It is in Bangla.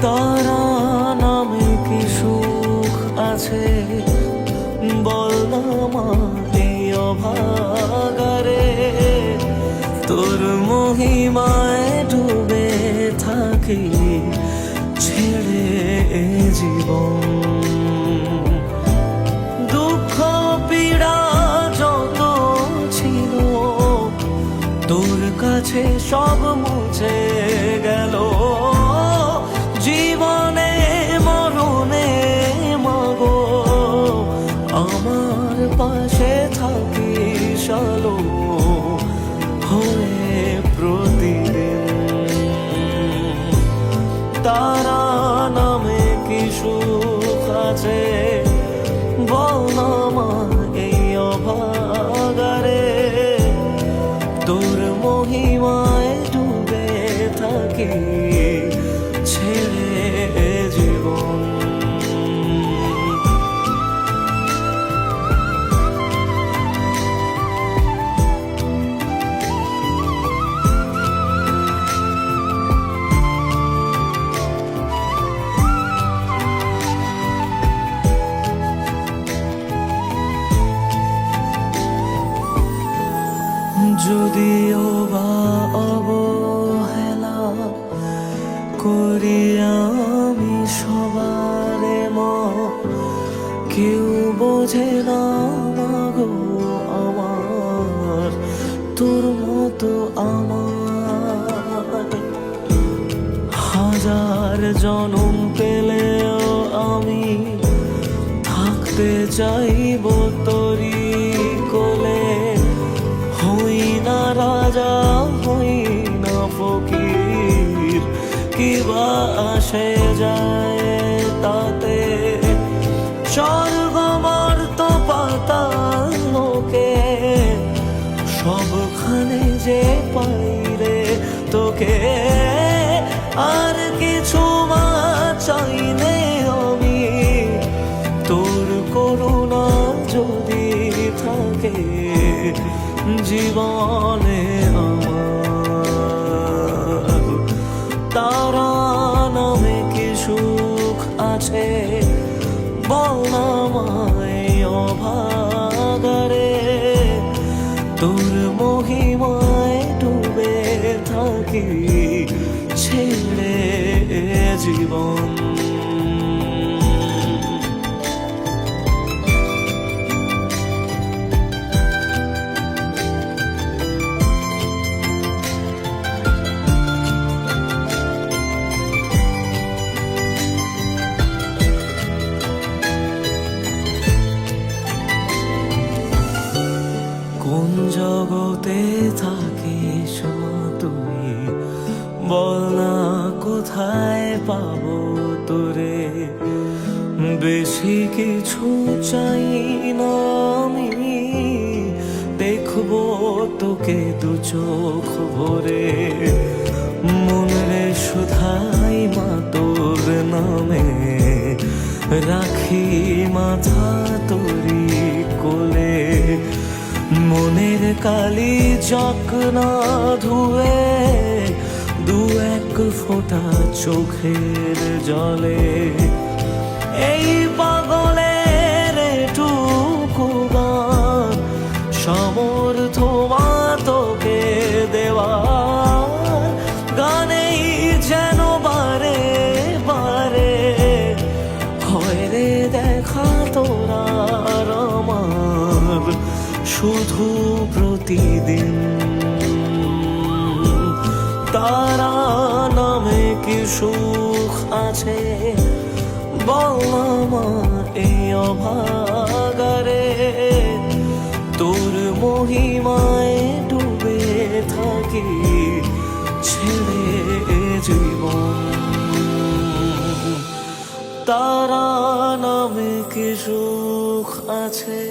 তারা নামে কি সুখ আছে বল না মা এই অভাগারে। তোর মহিমায় ডুবে থাকি ছেড়ে এ জীবন। দুঃখ পীড়া যত ছিল তোর কাছে সব মুছে গেল। জীবনে মরণে মাগো আমার পাশে থাকিস আলো হয়ে প্রতিদিন। তারা নামে কি সুখ আছে বল না মা এই অভাগারে। তোর মহিমায় ডুবে থাকি ছেড়ে জীবন। যদিও বা অবহেলা করি আমি সবারে মা, কেউ বোঝে না মাগো আমার তোর মতো আমার। হাজার জনম পেলেও আমি থাকতে চাইব তোরি কোলে। হই না রাজা হই না ফকির, কিবা আসে যায় তাতে। স্বর্গ মর্ত পাতাল লোকে সবখানে যে পাইরে তোকে। আর কিছু মা চাইনে আমি তোর করুণা যদি থাকে জীবনে আমার। তারা নামে কি সুখ আছে বল না মা এই অভাগারে। তোর মহিমায় ডুবে থাকি ছেড়ে জীবন। কোন জগতে থাকিস মা তুই বল না কোথায় পাবো তোরে। বেশি কিছু চাই না আমি, দেখবো তোকে দু চোখ ভরে। মনে শুধাই মা তোর নামে, রাখি মাথা তোরি কোলে। মনের কালি চক না ধুয়ে দু এক ফোঁটা চোখের জলে। এই পাগলের টুকু গান সমর্থ মা তোকে দেওয়া। গানেই যেন বারে বারে হয় রে দেখা তোরা আমার শুধু প্রতিদিন। তারা নামে কি সুখ আছে বল না মা এই অভাগারে। তোর মহিমায় ডুবে থাকি ছেড়ে জীবন। তারা নামে কি সুখ আছে